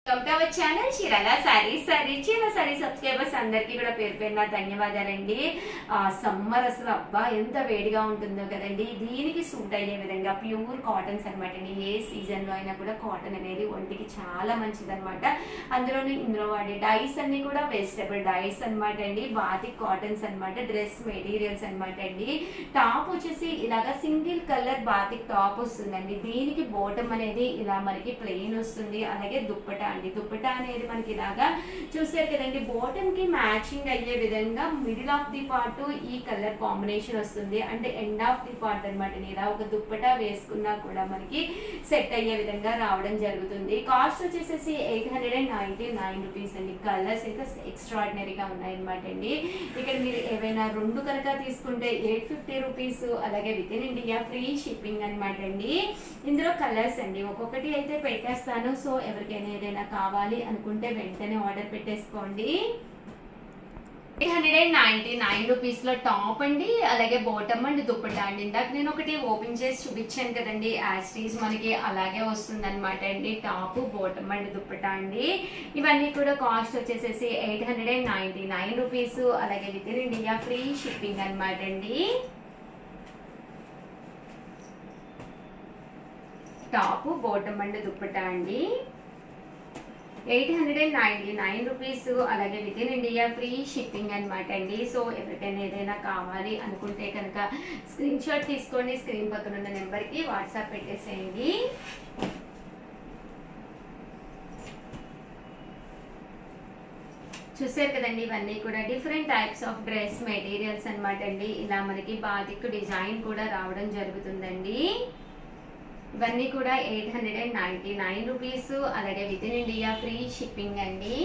Welcome to our channel Chirala sarees. Chirala sorry subscribers అందరికీ కూడా పేరు పేరున ధన్యవాదాలండి. సమ్మర్ అసలు అబ్బా ఎంత వేడిగా ఉంటుందో కదండి. దీనికి సూట్ అయ్యే విధంగా ప్యూర్ కాటన్స్ అనమాట అండి. ఏ సీజన్ లో అయినా కూడా కాటన్ అనేది ఒంటికి చాలా మంచిది అనమాట. అందులోనూ ఇందులో వాడే డైస్ అన్ని కూడా వెజిటబుల్ డైస్ అనమాట అండి. బాతిక్ కాటన్స్ అనమాట. డ్రెస్ మెటీరియల్స్ అనమాట అండి. టాప్ వచ్చేసి ఇలాగా సింగిల్ కలర్ బాతిక్ టాప్ వస్తుందండి. దీనికి బాటమ్ అనేది ఇలా మనకి ప్లెయిన్ వస్తుంది. అలాగే దుప్పటా అండి. దుప్పటా అనేది మనకి ఇలాగా చూసారు కదండి. బాటమ్ కి మ్యాచింగ్ అయ్యే విధంగా మిడిల్ ఆఫ్ ది పార్ట్ ఈ కలర్ కాంబినేషన్ వస్తుంది. అంటే ఎండ్ ఆఫ్ ది పార్ట్ అనమాట. ఇలా ఒక దుప్పటా వేసుకున్నా కూడా మనకి సెట్ అయ్యే విధంగా రావడం జరుగుతుంది. కాస్ట్ వచ్చేసేసి 899 రూపీస్ అండి. కలర్స్ అయితే ఎక్స్ట్రాడినరీగా ఉన్నాయి అనమాట అండి. ఇక్కడ మీరు ఏవైనా రెండు కనుక తీసుకుంటే 850 రూపీస్. అలాగే with in India free shipping అనమాట అండి. ఇందులో కలర్స్ అండి ఒక్కొక్కటి అయితే పెట్టేస్తాను. సో ఎవరికైనా ఏదైనా కావాలి అనుకుంటే వెంటనే ఆర్డర్ పెట్టేసుకోండి. 899 రూపీస్ లో టాప్ అండి. అలాగే బాటమ్ అండ్ దుప్పటా అండి. ఇందాక నేను ఒకటి ఓపెన్ చేసి చూపించాను కదండి. యాస్టీస్ మనకి అలాగే వస్తుంది అనమాట అండి. టాప్ బాటమ్ అండ్ దుప్పటా అండి. ఇవన్నీ కూడా కాస్ట్ వచ్చేసేసి 899 రూపీస్. అలాగే with in India free shipping అనమాట అండి. టాప్ బాటమ్ అండ్ దుప్పటా అండి. 899 రూపీస్. అలాగే with in India free shipping అనమాట అండి. సో ఎవరికైనా ఏదైనా కావాలి అనుకుంటే కనుక స్క్రీన్ షాట్ తీసుకోండి. స్క్రీన్ పక్కన ఉన్న నెంబర్కి వాట్సాప్ పెట్టేసేయండి. చూసారు కదండి. ఇవన్నీ కూడా different types of dress materials అనమాట అండి. ఇలా మనకి బాతిక్ డిజైన్ కూడా రావడం జరుగుతుందండి. ఇవన్నీ కూడా 899 రూపీస్. అలాగే with in India free shipping అండి.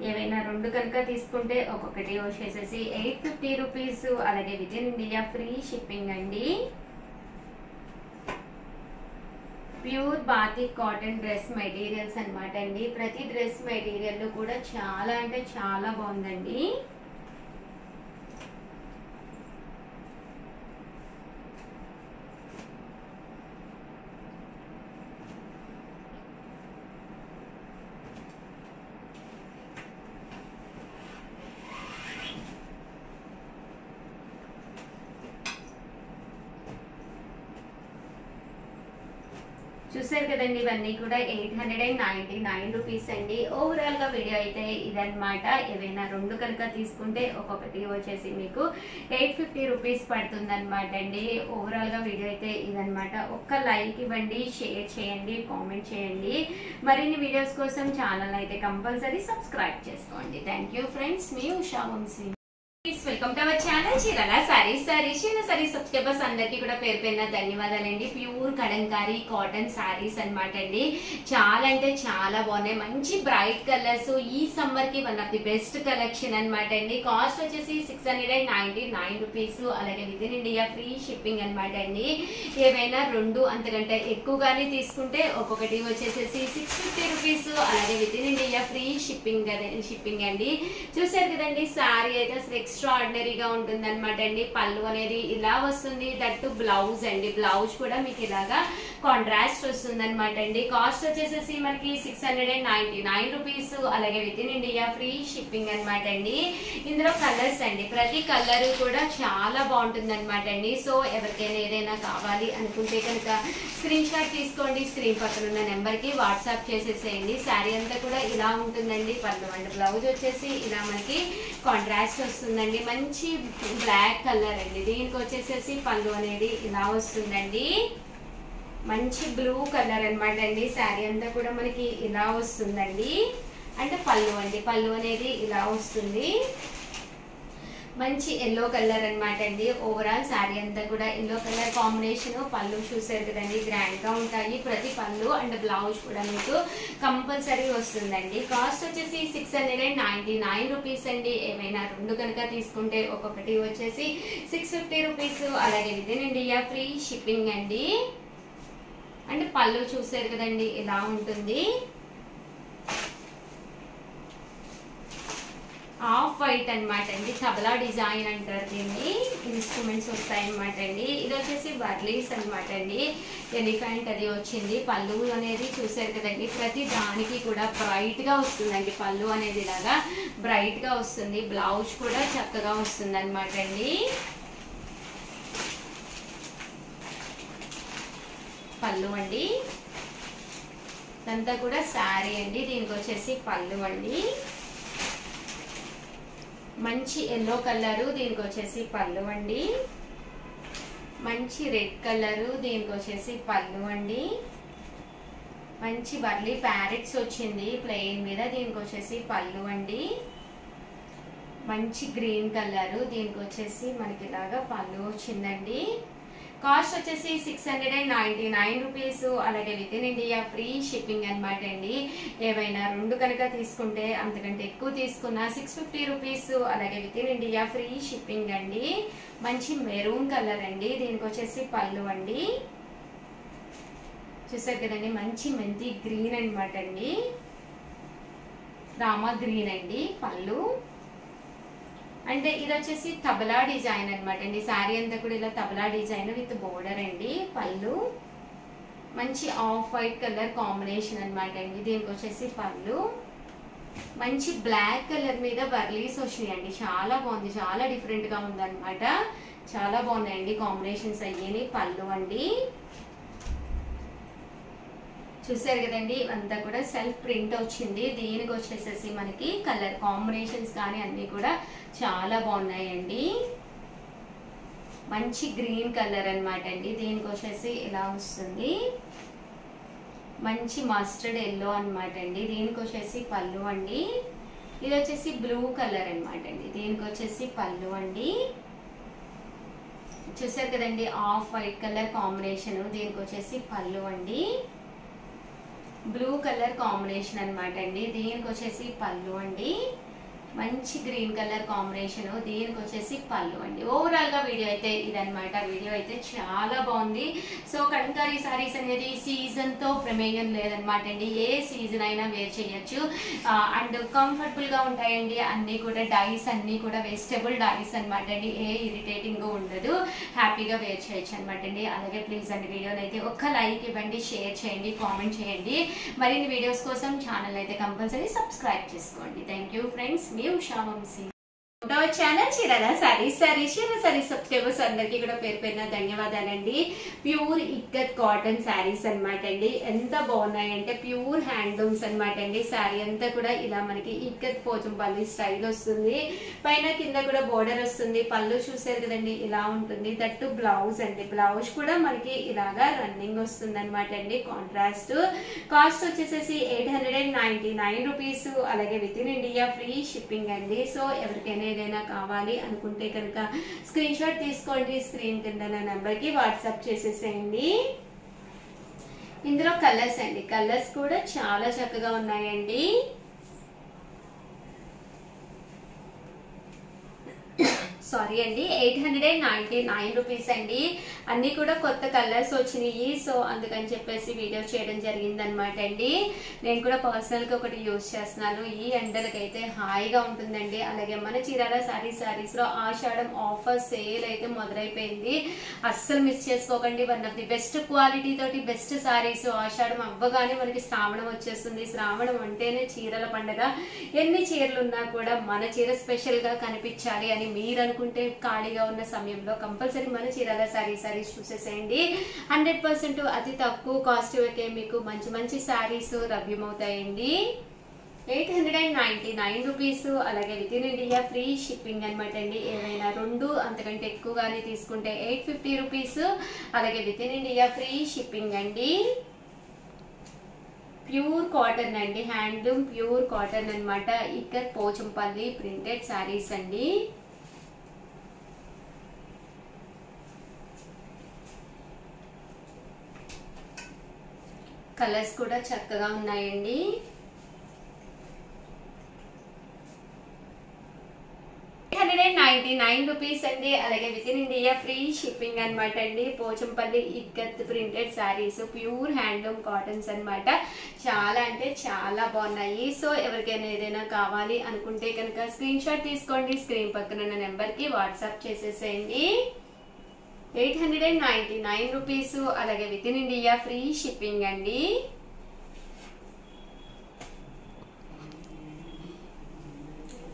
ఏవైనా రెండు కనుక తీసుకుంటే ఒక్కొక్కటి వచ్చేసేసి 850 రూపీస్. అలాగే with in India free shipping అండి. Pure batik cotton dress materials అనమాట అండి. ప్రతి డ్రెస్ మెటీరియల్ కూడా చాలా అంటే చాలా బాగుందండి. చూసారు కదండి. ఇవన్నీ కూడా 899 రూపీస్ అండి. ఓవరాల్ గా వీడియో అయితే ఇదనమాట. ఏవైనా రెండు కనుక తీసుకుంటే ఒక్కొక్కటి వచ్చేసి మీకు 850 రూపీస్ పడుతుంది అనమాట అండి. ఓవరాల్ గా వీడియో అయితే ఇదనమాట. ఒక్క లైక్ ఇవ్వండి, షేర్ చేయండి, కామెంట్ చేయండి. మరిన్ని వీడియోస్ కోసం ఛానల్ అయితే కంపల్సరీ సబ్స్క్రైబ్ చేసుకోండి. Thank you friends. మీ Usha Vamshi. Welcome to our channel Chirala sarees. Chirala sarees subscribers అందరికీ కూడా పేరు పేరున ధన్యవాదాలండి. ప్యూర్ కలంకారీ కాటన్ సారీస్ అనమాట అండి. చాలా అంటే చాలా బాగున్నాయి. మంచి బ్రైట్ కలర్స్. ఈ సమ్మర్ కి one of the best collection అనమాట అండి. కాస్ట్ వచ్చేసి 699 రూపీస్. అలాగే with in India free shipping అనమాట అండి. ఏవైనా రెండు అంతకంటే ఎక్కువగానే తీసుకుంటే ఒక్కొక్కటి వచ్చేసేసి 650 రూపీస్. అలాగే with in India free shipping అండి. చూసారు కదండి. సారీ అయితే అసలు ఎక్స్ట్రాడినరీగా ఉంటుంది అనమాట అండి. పళ్ళు అనేది ఇలా వస్తుంది. దట్టు బ్లౌజ్ అండి. బ్లౌజ్ కూడా మీకు ఇలాగా కాంట్రాస్ట్ వస్తుంది అనమాట అండి. కాస్ట్ వచ్చేసేసి మనకి 699 రూపీస్. అలాగే with in India free shipping అనమాట అండి. ఇందులో కలర్స్ అండి. ప్రతి కలర్ కూడా చాలా బాగుంటుంది అనమాట అండి. సో ఎవరికైనా ఏదైనా కావాలి అనుకుంటే కనుక స్క్రీన్ షాట్ తీసుకోండి. స్క్రీన్ పక్కన ఉన్న నెంబర్ కి వాట్సాప్ చేసేసేయండి. శారీ అంతా కూడా ఇలా ఉంటుందండి. పళ్ళు అండ్ బ్లౌజ్ వచ్చేసి ఇలా మనకి కాంట్రాస్ట్ వస్తుందండి. మంచి బ్లాక్ కలర్ అండి. దీనికి వచ్చేసేసి పళ్ళు అనేది ఇలా వస్తుందండి. మంచి బ్లూ కలర్ అనమాట అండి. శారీ అంతా కూడా మనకి ఇలా వస్తుందండి. అంటే పళ్ళు అండి. పళ్ళు అనేది ఇలా వస్తుంది. మంచి ఎల్లో కలర్ అనమాట అండి. ఓవరాల్ శారీ అంతా కూడా ఎల్లో కలర్ కాంబినేషన్. పళ్ళు చూసారు కదండి. గ్రాండ్ గా ఉంటాయి. ప్రతి పళ్ళు అండ్ బ్లౌజ్ కూడా మీకు కంపల్సరీ వస్తుందండి. కాస్ట్ వచ్చేసి 699 రూపీస్ అండి. ఏమైనా రెండు కనుక తీసుకుంటే ఒక్కొక్కటి వచ్చేసి 650 రూపీస్. అలాగే with in India free shipping అండి. అంటే పళ్ళు చూసారు కదండి ఇలా ఉంటుంది. ఆఫ్ వైట్ అనమాట అండి, తబలా డిజైన్ అంటారు దీన్ని, ఇన్స్ట్రుమెంట్స్ వస్తాయి అనమాట అండి. ఇది వచ్చేసి బర్లీస్ అనమాట అండి, ఎలిఫెంట్ అది వచ్చింది. పళ్ళు అనేది చూసారు కదండి, ప్రతి దానికి కూడా బ్రైట్ గా వస్తుందండి. పళ్ళు అనేది ఇలాగా బ్రైట్ గా వస్తుంది, బ్లౌజ్ కూడా చక్కగా వస్తుంది అనమాట అండి. పళ్ళు అండి, ఇదంతా కూడా శారీ అండి. దీనికి వచ్చేసి పళ్ళు అండి, మంచి ఎల్లో కలరు, దీనికి వచ్చేసి పళ్ళు అండి. మంచి రెడ్ కలరు, దీనికి వచ్చేసి పళ్ళు అండి. మంచి బర్లీ ప్యారెట్స్ వచ్చింది ప్లెయిన్ మీద, దీనికి వచ్చేసి పళ్ళు అండి. మంచి గ్రీన్ కలరు, దీనికి వచ్చేసి మనకి ఇలాగా పళ్ళు వచ్చిందండి. కాస్ట్ వచ్చేసి 699 రూపీస్. అలాగే with in India free shipping అనమాట అండి. ఏవైనా రెండు కనుక తీసుకుంటే, అంతకంటే ఎక్కువ తీసుకున్నా 650 రూపీస్. అలాగే with in India free shipping అండి. మంచి మెరూన్ కలర్ అండి, దీనికి వచ్చేసి పళ్ళు అండి. చూసారు కదండి, మంచి మెంతి గ్రీన్ అనమాట అండి, రామా గ్రీన్ అండి పళ్ళు. అంటే ఇది వచ్చేసి తబలా డిజైన్ అనమాట అండి. శారీ అంతా కూడా ఇలా తబలా డిజైన్ విత్ బోర్డర్ అండి. పళ్ళు మంచి ఆఫ్ వైట్ కలర్ కాంబినేషన్ అనమాట అండి. దీనికి వచ్చేసి పళ్ళు మంచి బ్లాక్ కలర్ మీద బర్లీస్ వచ్చినాయండి. చాలా బాగుంది, చాలా డిఫరెంట్ గా ఉంది అనమాట. చాలా బాగున్నాయండి కాంబినేషన్స్ అయ్యేని. పళ్ళు అండి, చూసారు కదండి, అంతా కూడా సెల్ఫ్ ప్రింట్ వచ్చింది. దీనికి వచ్చేసేసి మనకి కలర్ కాంబినేషన్స్ కానీ అన్ని కూడా చాలా బాగున్నాయండి. మంచి గ్రీన్ కలర్ అనమాట అండి. దీనికి వచ్చేసి ఇలా వస్తుంది, మంచి మస్టర్డ్ ఎల్లో అనమాట అండి. దీనికి వచ్చేసి పళ్ళు అండి. ఇది వచ్చేసి బ్లూ కలర్ అనమాట అండి. దీనికి వచ్చేసి పళ్ళు అండి. చూసారు కదండి, ఆఫ్ వైట్ కలర్ కాంబినేషన్. దీనికి వచ్చేసి పళ్ళు అండి. బ్లూ కలర్ కాంబినేషన్ అనమాట అండి. దీనికి వచ్చేసి పళ్ళు అండి. మంచి గ్రీన్ కలర్ కాంబినేషన్, దీనికి వచ్చేసి పళ్ళు అండి. ఓవరాల్ గా వీడియో అయితే ఇదనమాట. వీడియో అయితే చాలా బాగుంది. సో కలంకారీ సారీస్ అనేది సీజన్ తో ప్రమేయం లేదనమాట అండి. ఏ సీజన్ అయినా వేర్ చేయొచ్చు అండ్ కంఫర్టబుల్ గా ఉంటాయండి. అన్ని కూడా డైస్ అన్ని కూడా వెజిటబుల్ డైస్ అనమాట అండి. ఏ ఇరిటేటింగ్ ఉండదు, హ్యాపీగా వేర్ చేయొచ్చు అనమాట అండి. అలాగే ప్లీజ్ అండి వీడియోని అయితే ఒక్క లైక్ ఇవ్వండి, షేర్ చేయండి, కామెంట్ చేయండి. మరిన్ని వీడియోస్ కోసం ఛానల్ అయితే కంపల్సరీ సబ్స్క్రైబ్ చేసుకోండి. Thank you friends. మీ Usha Vamshi. Channel Chirala sarees subscribers అందరికీ కూడా పేరు పేరున ధన్యవాదాలండి. ప్యూర్ ఇక్కత్ కాటన్ శారీస్ అనమాట అండి. ఎంత బాగున్నాయంటే ప్యూర్ హ్యాండ్లూమ్స్ అనమాట అండి. శారీ అంతా కూడా ఇలా మనకి ఇక్కత్ పోచంపల్లి స్టైల్ వస్తుంది. పైన కింద కూడా బోర్డర్ వస్తుంది. పళ్ళు చూసారు కదండి, ఇలా ఉంటుంది. దట్టు బ్లౌజ్ అండి. బ్లౌజ్ కూడా మనకి ఇలాగా రన్నింగ్ వస్తుంది అనమాట అండి, కాంట్రాస్ట్. కాస్ట్ వచ్చేసేసి 899 రూపీస్. అలాగే with in India free shipping అండి. సో ఎవరికైనా ఏదైనా కావాలి అనుకుంటే కనుక స్క్రీన్ షాట్ తీసుకోండి, స్క్రీన్ కింద నా నెంబర్ కి వాట్సాప్ చేసేసేయండి. ఇందులో కలర్స్ అండి, కలర్స్ కూడా చాలా చక్కగా ఉన్నాయండి. సారీ అండి, 899 రూపీస్ అండి. అన్ని కూడా కొత్త కలర్స్ వచ్చినాయి. సో అందుకని చెప్పేసి వీడియో చేయడం జరిగింది అనమాట అండి. నేను కూడా పర్సనల్ గా ఒకటి యూజ్ చేస్తున్నాను. ఈ ఎండలకైతే హాయిగా ఉంటుందండి. అలాగే మన చీరాల సారీస్ లో ఆషాఢం ఆఫర్ సేల్ అయితే మొదలైపోయింది. అస్సలు మిస్ చేసుకోకండి. One of the best quality తోటి బెస్ట్ సారీస్. ఆషాఢం అవ్వగానే మనకి శ్రావణం వచ్చేస్తుంది. శ్రావణం అంటేనే చీరల పండుగ. ఎన్ని చీరలు ఉన్నా కూడా మన చీర స్పెషల్ గా కనిపించాలి అని మీరు అనుకుంటే ఖాళీగా ఉన్న సమయంలో కంపల్సరీ మన చీరాల సారీస్ చూసేసేయండి. 100% అతి తక్కువ కాస్ట్ వరకే మీకు మంచి మంచి సారీస్ లభ్యమవుతాయండి. 899 రూపీస్. అలాగే with in India free shipping అనమాట అండి. ఏవైనా రెండు అంతకంటే ఎక్కువగానే తీసుకుంటే 850 రూపీస్. అలాగే with in India free shipping అండి. ప్యూర్ కాటన్ అండి, హ్యాండ్లూమ్ ప్యూర్ కాటన్ అనమాట. ఇక్కత్ పోచంపల్లి ప్రింటెడ్ సారీస్ అండి. కలర్స్ కూడా చక్కగా ఉన్నాయండి. 899 99 రూపీస్ అండి. అలాగే with in India free shipping అనమాట అండి. Pochampally ikat printed sarees, pure handloom cottons అనమాట. చాలా అంటే చాలా బాగున్నాయి. సో ఎవరికైనా ఏదైనా కావాలి అనుకుంటే కనుక స్క్రీన్ షాట్ తీసుకోండి, స్క్రీన్ పక్కన ఉన్న నెంబర్కి వాట్సాప్ చేసేసేయండి. 899 రూపీస్, అలాగే with in India free shipping అండి.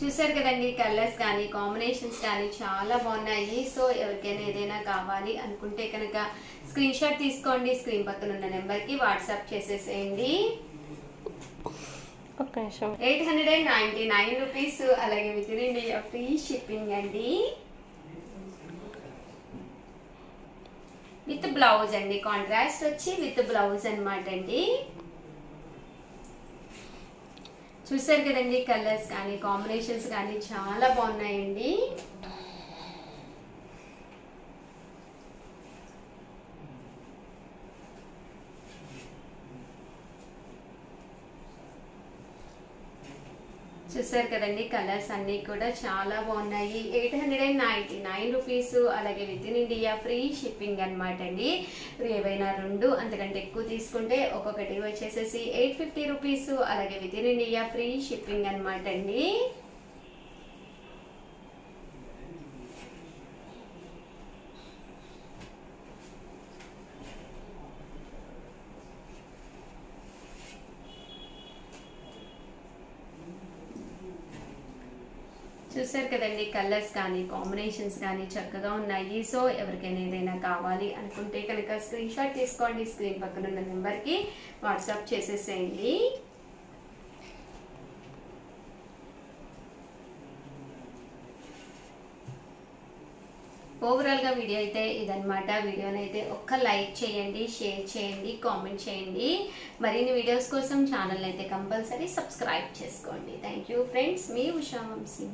చూసారు కదండి, కలర్స్ కానీ కాంబినేషన్స్ కానీ చాలా బాగున్నాయి. సో ఎవరికైనా ఏదైనా కావాలి అనుకుంటే కనుక స్క్రీన్ షాట్ తీసుకోండి, స్క్రీన్ పక్కన ఉన్న నెంబర్కి వాట్సాప్ చేసేసేయండి. 899 రూపీస్, అలాగే with in India free shipping అండి. విత్ బ్లౌజ్ అండి, కాంట్రాస్ట్ వచ్చి విత్ బ్లౌజ్ అనమాట అండి. చూసారు కదండి, కలర్స్ కానీ కాంబినేషన్స్ కానీ చాలా బాగున్నాయండి. చూసారు కదండి, కలర్స్ అన్ని కూడా చాలా బాగున్నాయి. 899 రూపీస్, అలాగే with in India free shipping అనమాట అండి. ఏవైనా 2 అంతకంటే ఎక్కువ తీసుకుంటే ఒక్కొక్కటి వచ్చేసేసి 850 రూపీస్, అలాగే with in India free shipping అనమాట అండి. చూసారు కదండి, కలర్స్ కానీ కాంబినేషన్స్ కానీ చక్కగా ఉన్నాయి. సో ఎవరికైనా ఏదైనా కావాలి అనుకుంటే కనుక స్క్రీన్ షాట్ తీసుకోండి, స్క్రీన్ పక్కన ఉన్న నెంబర్కి వాట్సాప్ చేసేసేయండి. ఓవరాల్గా వీడియో అయితే ఇదనమాట. వీడియోని అయితే ఒక్క లైక్ చేయండి, షేర్ చేయండి, కామెంట్ చేయండి. మరిన్ని వీడియోస్ కోసం ఛానల్ అయితే కంపల్సరీ సబ్స్క్రైబ్ చేసుకోండి. థ్యాంక్ యూ ఫ్రెండ్స్, మీ ఉషా వంశీ.